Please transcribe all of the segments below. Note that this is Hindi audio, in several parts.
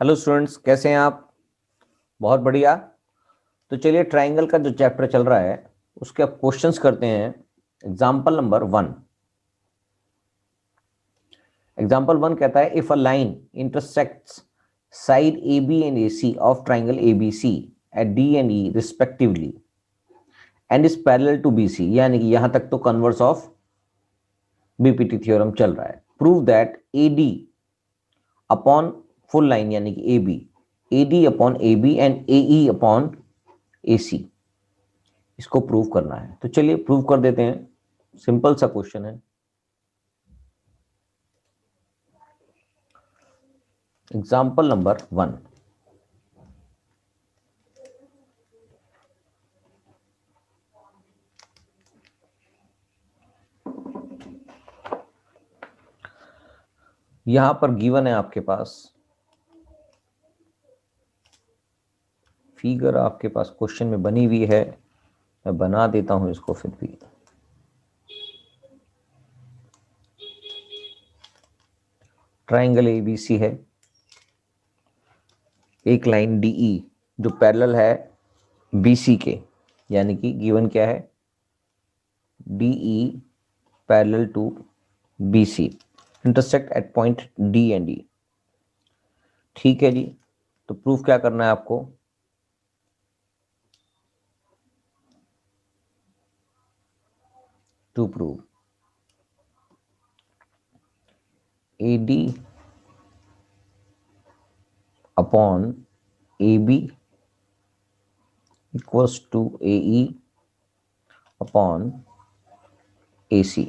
हेलो स्टूडेंट्स, कैसे हैं आप? बहुत बढ़िया। तो चलिए, ट्राइंगल का जो चैप्टर चल रहा है उसके अब क्वेश्चंस करते हैं। Example number 1। एग्जाम्पल 1 कहता है, if a line intersects side A B and A C of triangle A B C at D and E respectively and is parallel to B C, यानी कि यहां तक तो कन्वर्स ऑफ बीपीटी थ्योरम चल रहा है। Prove that A D upon full line यानी कि A B, A D upon A B and A E upon A C, इसको प्रूव करना है। तो चलिए प्रूव कर देते हैं। सिंपल सा क्वेश्चन है। Example number 1। यहां पर गिवन है आपके पास फिगर, आपके पास क्वेश्चन में बनी हुई है। मैं बना देता हूं इसको फिर भी। ट्राइंगल एबीसी है, एक लाइन डीई जो पैरेलल है बीसी के, यानी कि गिवन क्या है, DE parallel to BC, intersect at point D and E. ठीक है जी। तो प्रूफ क्या करना है आपको? To prove AD upon AB equals to AE upon AC।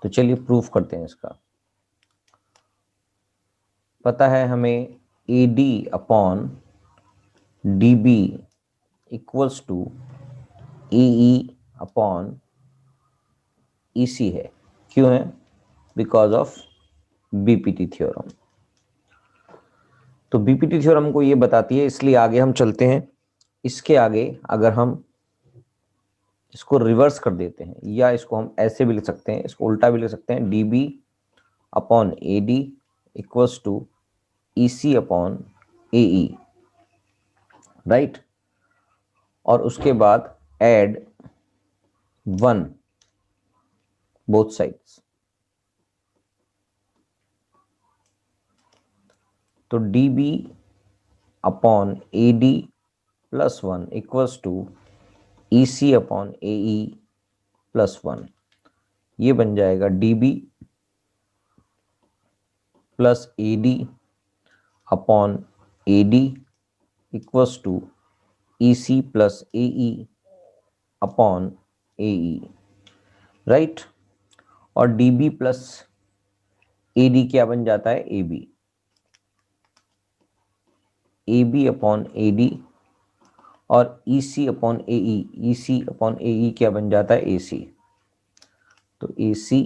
तो चलिए प्रूफ करते हैं इसका। पता है हमें AD upon DB equals to AE upon EC है। क्यों है? Because of BPT theorem. तो बीपीटी थ्योरम को ये बताती है, इसलिए आगे हम चलते हैं। इसके आगे अगर हम इसको रिवर्स कर देते हैं, या इसको हम ऐसे भी लिख सकते हैं, इसको उल्टा भी लिख सकते हैं, DB upon AD equals to EC upon AE, right. और उसके बाद एड 1 बोथ साइड्स। तो DB upon AD plus 1 equals to EC upon AE plus 1। ये बन जाएगा DB plus AD upon AD equals to EC plus AE upon AE, right. और DB प्लस AD क्या बन जाता है? AB। AB अपॉन AD और EC upon AE, EC upon AE क्या बन जाता है? AC। तो AC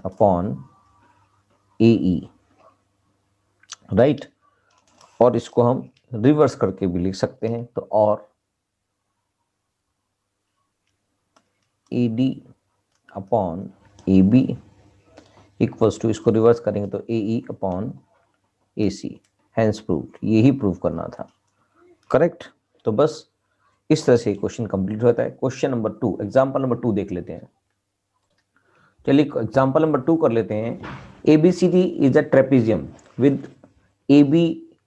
अपॉन AE, राइट। और इसको हम रिवर्स करके भी लिख सकते हैं। तो और AD upon AB equals to, इसको रिवर्स करेंगे तो AE upon AC। Hence proved. यही प्रूव करना था, करेक्ट। तो बस इस तरह से क्वेश्चन कंप्लीट होता है। क्वेश्चन नंबर 2, एग्जांपल नंबर 2 देख लेते हैं। चलिए एग्जांपल नंबर 2 कर लेते हैं। ABCD is a trapezium with AB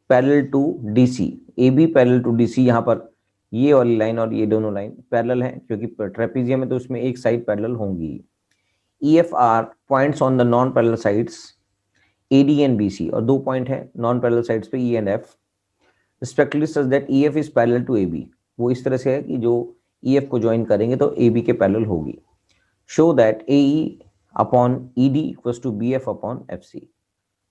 parallel to DC। AB parallel to DC, यहाँ पर ये वाली लाइन और ये दोनों लाइन पैरेलल हैं, क्योंकि ट्रेपेजियम है तो उसमें एक साइड पैरेलल होंगी। EF are points on the non parallel sides AD and BC, और 2 पॉइंट है नॉन पैरेलल साइड्स पे E and F respectively, such that EF is parallel to AB। वो इस तरह से है कि जो EF को ज्वाइन करेंगे तो AB के पैरेलल होगी। Show that AE upon ED equals to BF upon FC।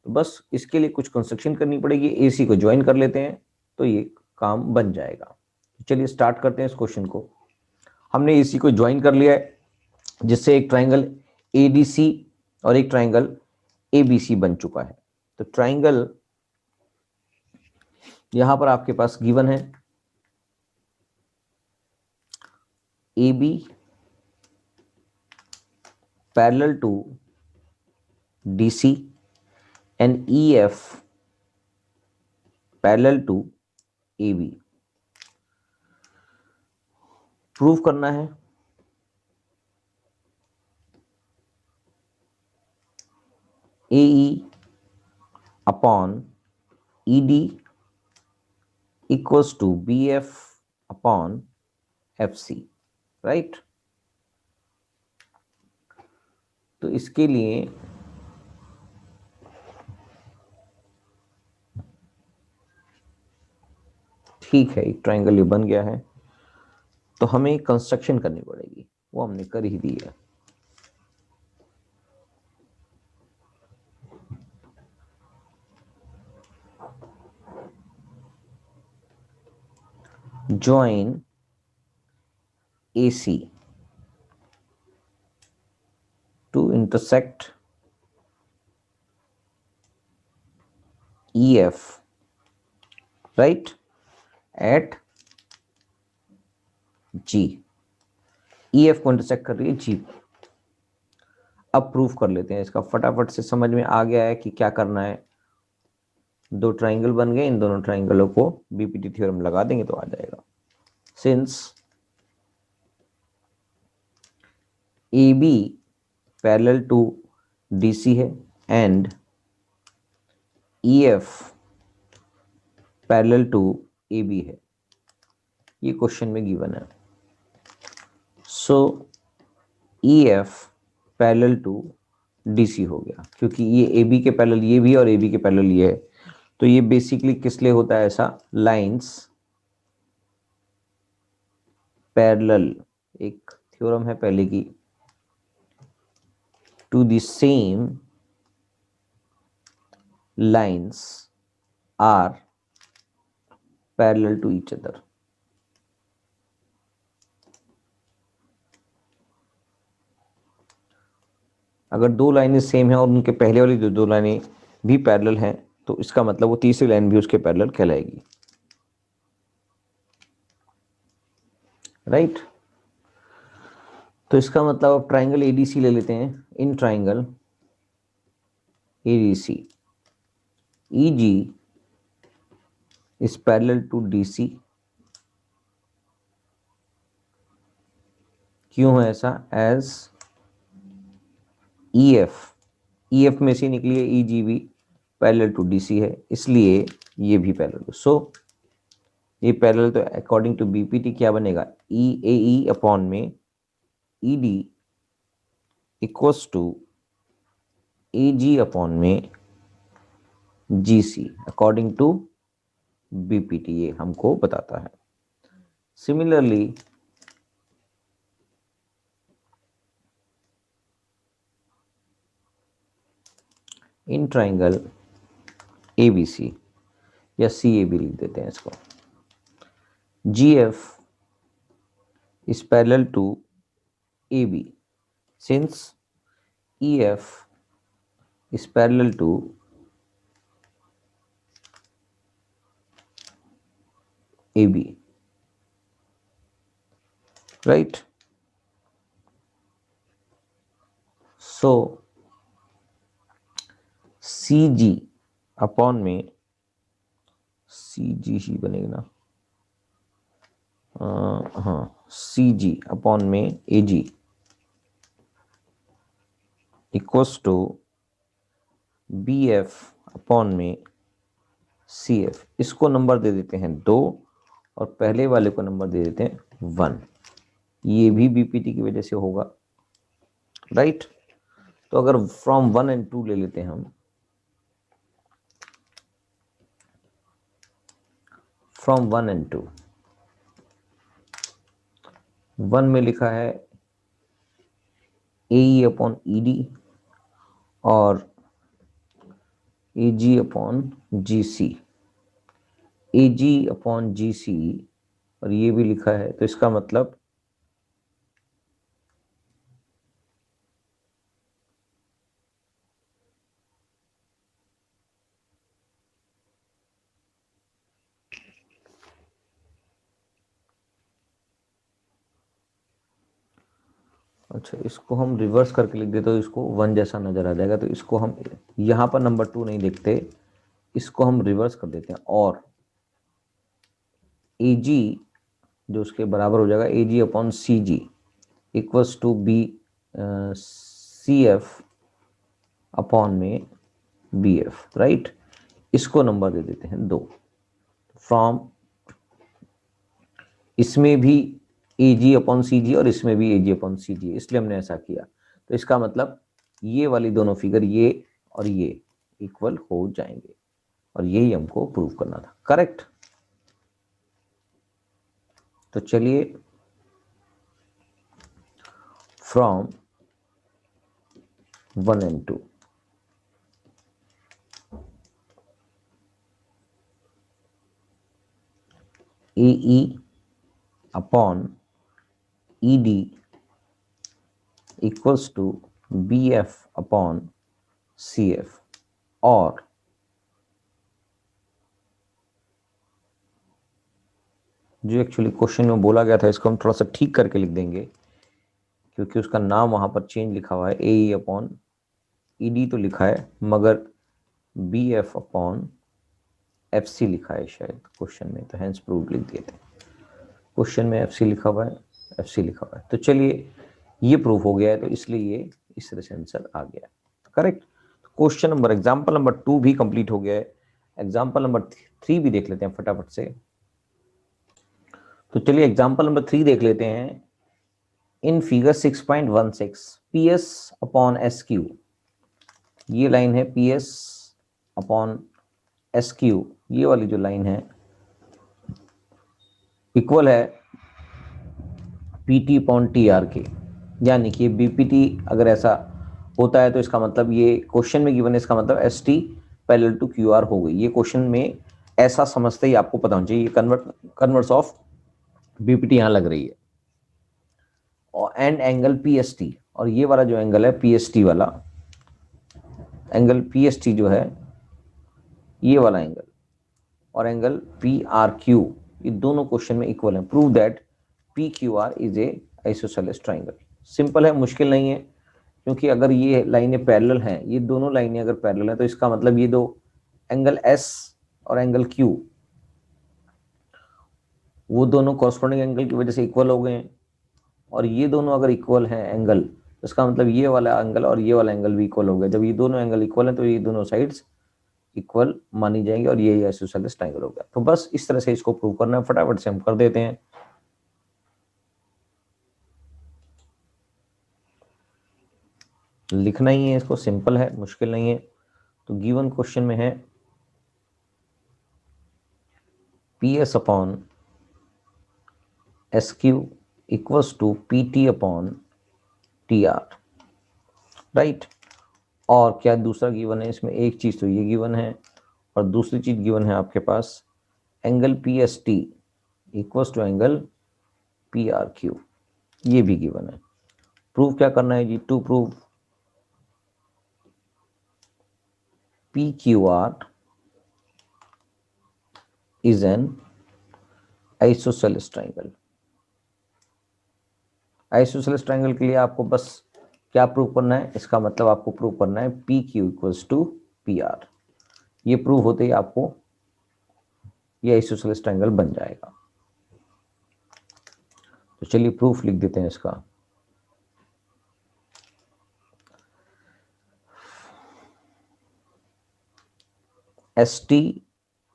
तो बस इसके लिए कुछ कंस्ट्रक्शन करनी पड़ेगी। AC को ज्वाइन कर लेते हैं तो ये काम बन जाएगा। तो चलिए स्टार्ट करते हैं इस क्वेश्चन को। हमने AC को ज्वाइन कर लिया है, जिससे एक ट्राइंगल ADC और एक ट्राइंगल ABC बन चुका है। तो ट्राइंगल यहां पर आपके पास गिवन है, AB parallel to DC and EF parallel to A B. Prove करना है A E upon E D equals to B F upon F C, right. तो इसके लिए ठीक है, एक ट्राइंगल ये बन गया है, तो हमें कंस्ट्रक्शन करनी पड़ेगी, वो हमने कर ही दी है। join AC to intersect EF, right, at G। EF को इंटरसेक्ट कर रही है G। अब प्रूफ कर लेते हैं इसका, फटाफट से समझ में आ गया है कि क्या करना है। दो ट्राइंगल बन गए, इन दोनों ट्राइंगलों को बीपीटी थ्योरम लगा देंगे तो आ जाएगा। Since AB parallel to DC है and EF parallel to AB है, ये क्वेश्चन में गिवन है। So EF parallel to DC हो गया, क्योंकि ये AB के पैरेलल ये भी और AB के पैरेलल ये है, तो ये बेसिकली किस लिए होता है ऐसा, लाइंस पैरेलल, एक थ्योरम है पहले की, two the same lines are parallel to each other. अगर दो लाइनें सेम हैं और उनके पहले वाली दो लाइनें भी पैरेलल हैं, तो इसका मतलब वो तीसरी लाइन भी उसके पैरेलल कहलाएगी, राइट। तो इसका मतलब अब ट्राइंगल एडीसी ले लेते हैं। In triangle ADC EG is parallel to DC. क्यों है ऐसा, एज EF में से निकली है EG भी पैरेलल टू DC है, इसलिए ये भी पैरेलल है। सो ये पैरेलल, तो अकॉर्डिंग टू बीपीटी क्या बनेगा, EAE अपॉन में ED equals to AG upon में GC, अकॉर्डिंग टू बीपीटी, ये हमको बताता है। सिमिलरली इन ट्राइंगल ABC या CAB लिख देते हैं इसको, GF is parallel to AB since EF is parallel to AB, right? So CG upon में CG ही बनेगा ना, हाँ, CG अपॉन में AG equals to BF upon में CF। इसको नंबर दे देते हैं 2 और पहले वाले को नंबर दे देते हैं 1। ये भी बीपीटी की वजह से होगा, राइट। तो अगर फ्रॉम 1 and 2 ले लेते हैं हम, फ्रॉम 1 and 2, 1 में लिखा है AE अपॉन ED और AG upon GC, AG upon GC, और ये भी लिखा है, तो इसका मतलब अच्छा, इसको हम रिवर्स करके लिख देते तो इसको 1 जैसा नजर आ जाएगा, तो इसको हम यहाँ पर नंबर 2 नहीं देखते, इसको हम रिवर्स कर देते हैं, और ए जी जो उसके बराबर हो जाएगा A G upon C G equals to B C F upon में बी एफ, राइट। इसको नंबर दे देते हैं 2। फ्रॉम इसमें भी ए जी अपॉन सी जी और इसमें भी ए जी अपॉन सी जी, इसलिए हमने ऐसा किया। तो इसका मतलब ये वाली दोनों फिगर ये और ये इक्वल हो जाएंगे, और यही हमको प्रूव करना था, करेक्ट। तो चलिए from 1 and 2 A E upon E D equals to B F upon C F, और जो एक्चुअली क्वेश्चन में बोला गया था इसको हम थोड़ा सा ठीक करके लिख देंगे, क्योंकि उसका नाम वहां पर चेंज लिखा हुआ है, A E upon E D तो लिखा है मगर B F upon F C लिखा है शायद क्वेश्चन में, तो हैंस प्रूव लिख दिए थे। क्वेश्चन में एफ सी लिखा हुआ है, एफ सी लिखा हुआ है। तो चलिए ये प्रूफ हो गया है, तो इसलिए ये इस तरह से आंसर आ गया है, correct. Question number example number 2 भी कंप्लीट हो गया है। एग्जाम्पल नंबर 3 भी देख लेते हैं फटाफट से। तो चलिए एग्जाम्पल नंबर 3 देख लेते हैं। In figure 6.16 P S upon S Q, ये लाइन है P S upon S Q, ये वाली जो लाइन है इक्वल है P T upon T are के, यानी कि बीपीटी अगर ऐसा होता है तो इसका मतलब ये क्वेश्चन में गिवन है, इसका मतलब S T parallel to Q R हो गई। ये क्वेश्चन में ऐसा समझते ही आपको पता होना चाहिए, ये कन्वर्स ऑफ बीपीटी यहाँ लग रही है, और and angle P S T, और ये वाला जो एंगल है पी एस टी वाला एंगल, पी एस टी जो है ये वाला एंगल, और एंगल पी आर क्यू, ये दोनों क्वेश्चन में इक्वल है। Prove that P Q R is a isosceles triangle. Simple है, मुश्किल नहीं है, क्योंकि अगर ये लाइनें पैरेलल हैं, ये दोनों लाइनें अगर पैरेलल हैं, तो इसका मतलब ये दो एंगल एस और एंगल क्यू वो दोनों कॉरस्पॉन्डिंग एंगल की वजह से इक्वल हो गए हैं, और ये दोनों अगर इक्वल हैं एंगल, तो इसका मतलब ये वाला एंगल और ये वाला एंगल भी इक्वल हो गया। जब ये दोनों एंगल इक्वल हैं तो ये दोनों साइड्स इक्वल मानी जाएंगी, और ये आइसोसेलेस ट्राइंगल हो गया। तो बस इस तरह से इसको प्रूव करना है, फटाफट से हम कर देते हैं। लिखना ही है इसको, सिंपल है, मुश्किल नहीं है। तो गिवन क्वेश्चन में है P S upon S Q equals to P T upon T R, right. और क्या दूसरा गिवन है इसमें, एक चीज तो ये गिवन है, और दूसरी चीज गिवन है आपके पास angle P S T equals to angle P R Q, ये भी गिवन है। प्रूव क्या करना है जी, to prove P Q R is an isosceles triangle. Isosceles triangle के लिए आपको बस क्या प्रूव करना है, इसका मतलब आपको प्रूव करना है P Q equals to P R. ये प्रूव होते ही आपको ये आइसोसेलेस ट्राइंगल बन जाएगा। तो चलिए प्रूफ लिख देते हैं इसका। S T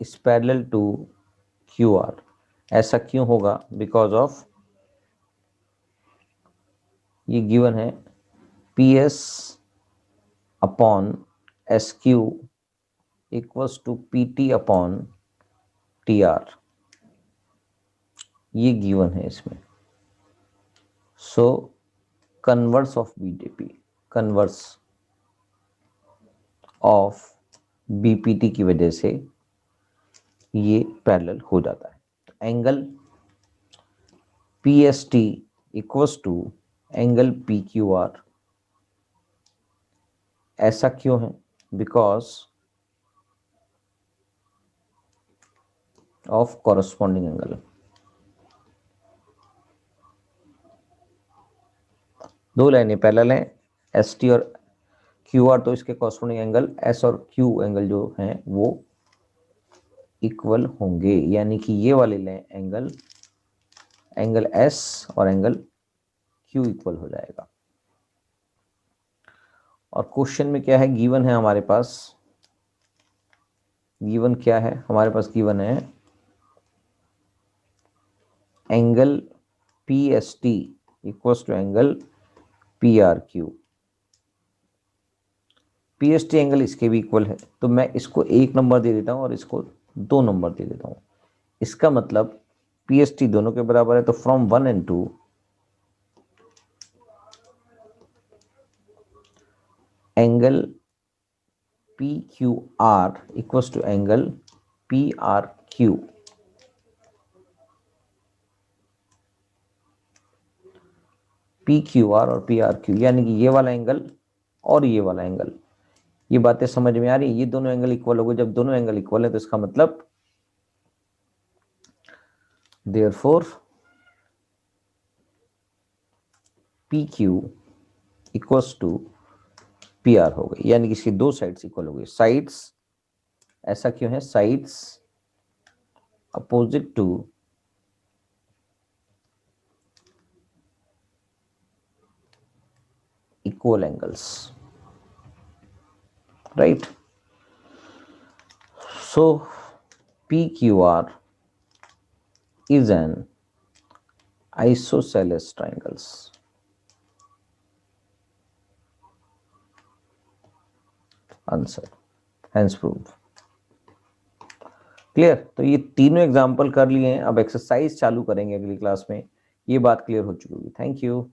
is parallel to Q R, ऐसा क्यों होगा, बिकॉज ऑफ ये गिवन है P S upon S Q equals to P T upon T R, ये गिवन है इसमें। So converse of BJP, converse of BPT की वजह से ये पैरेलल हो जाता है। Angle P S T equals to angle P Q R, ऐसा क्यों है, बिकॉज ऑफ कॉरस्पॉन्डिंग एंगल। दो लाइनें पैरेलल हैं, एस टी और क्यू आर, तो इसके कॉरस्पॉन्डिंग एंगल एस और क्यू एंगल जो हैं वो इक्वल होंगे, यानी कि ये वाले लें एंगल एस और एंगल क्यू इक्वल हो जाएगा। और क्वेश्चन में क्या है, गिवन है हमारे पास, गिवन क्या है हमारे पास, गिवन है angle P S T equals to angle P R Q. P S T angle इसके भी इक्वल है, तो मैं इसको 1 नंबर दे देता हूं और इसको 2 नंबर दे देता हूं। इसका मतलब पी एस टी दोनों के बराबर है, तो from 1 and 2 angle P Q R equals to angle P R Q. P Q R और पी आर क्यू, यानी कि ये वाला एंगल और ये वाला एंगल, ये बातें समझ में आ रही है। ये दोनों एंगल इक्वल हो गए, जब दोनों एंगल इक्वल है तो इसका मतलब therefore P Q equals to P R हो गई, यानी कि इसकी 2 साइड्स इक्वल हो गई। साइड्स ऐसा क्यों है, sides opposite to equal angles, right? So PQR is an isosceles triangles. Answer, hence proof। Clear? तो ये तीनों एग्जाम्पल कर लिए हैं, अब एक्सरसाइज चालू करेंगे अगली क्लास में। ये बात क्लियर हो चुकी होगी। Thank you.